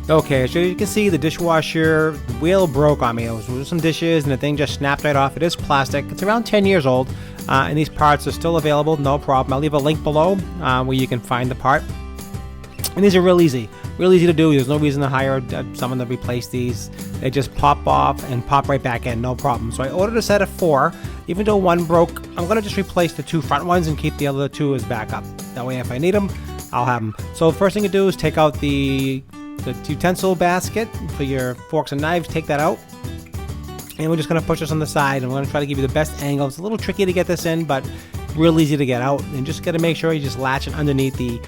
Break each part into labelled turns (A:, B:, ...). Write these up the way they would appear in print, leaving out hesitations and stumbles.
A: Okay, so you can see the dishwasher wheel broke on me. It was with some dishes and the thing just snapped right off. It is plastic. It's around 10 years old, and these parts are still available, no problem. I'll leave a link below where you can find the part. And these are real easy to do. There's no reason to hire someone to replace these. They just pop off and pop right back in, no problem. So I ordered a set of 4. Even though one broke, I'm gonna just replace the 2 front ones and keep the other 2 as backup. That way if I need them, I'll have them. So the first thing you do is take out the utensil basket for your forks and knives. Take that out, and we're just going to push this on the side, and we're going to try to give you the best angle. It's a little tricky to get this in, but real easy to get out. And just got to make sure you just latch it underneath the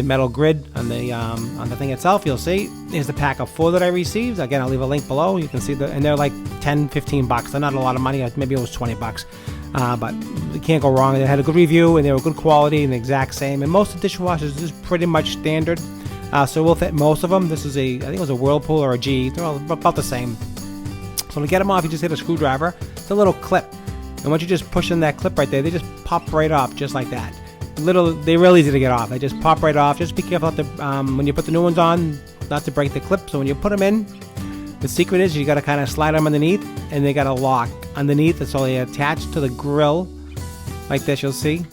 A: metal grid on the thing itself. You'll see here's the pack of 4 that I received. Again, I'll leave a link below. You can see and they're like 10-15 bucks. They're not a lot of money. Maybe it was 20 bucks, but you can't go wrong. They had a good review and they were good quality and the exact same. And most of the dishwashers is pretty much standard. So we'll fit most of them. This is I think it was a Whirlpool or a G. They're all about the same. So to get them off, you just hit a screwdriver. It's a little clip. And once you just push in that clip right there, they just pop right off just like that. They're real easy to get off. They just pop right off. Just be careful when you put the new ones on, not to break the clip. So when you put them in, the secret is you got to kind of slide them underneath, and they got a lock underneath. So they attach to the grill like this, you'll see.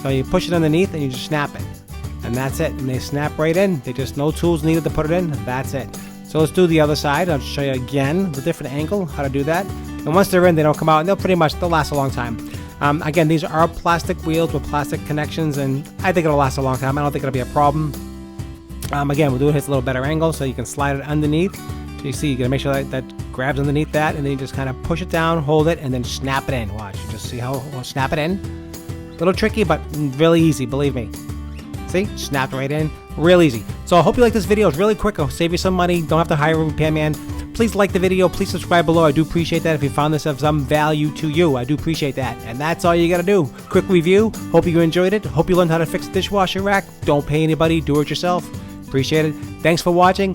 A: So you push it underneath and you just snap it. And that's it, and they snap right in. They just no tools needed to put it in. That's it. So let's do the other side. I'll show you again the different angle, how to do that. And once they're in, they don't come out, and they'll last a long time. Again, these are plastic wheels with plastic connections, and I think it'll last a long time. I don't think it'll be a problem. Again, we'll do it at a little better angle, so you can slide it underneath. So you see, you gotta make sure that grabs underneath that, and then you just kind of push it down, hold it, and then snap it in. Watch, you just see how we'll snap it in. A little tricky, but really easy, believe me. See? Snapped right in. Real easy. So I hope you like this video. It's really quick. It'll save you some money. Don't have to hire a repairman. Please like the video. Please subscribe below. I do appreciate that. If you found this of some value to you, I do appreciate that. And that's all you got to do. Quick review. Hope you enjoyed it. Hope you learned how to fix the dishwasher rack. Don't pay anybody. Do it yourself. Appreciate it. Thanks for watching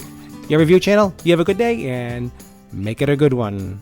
A: your review channel. You have a good day and make it a good one.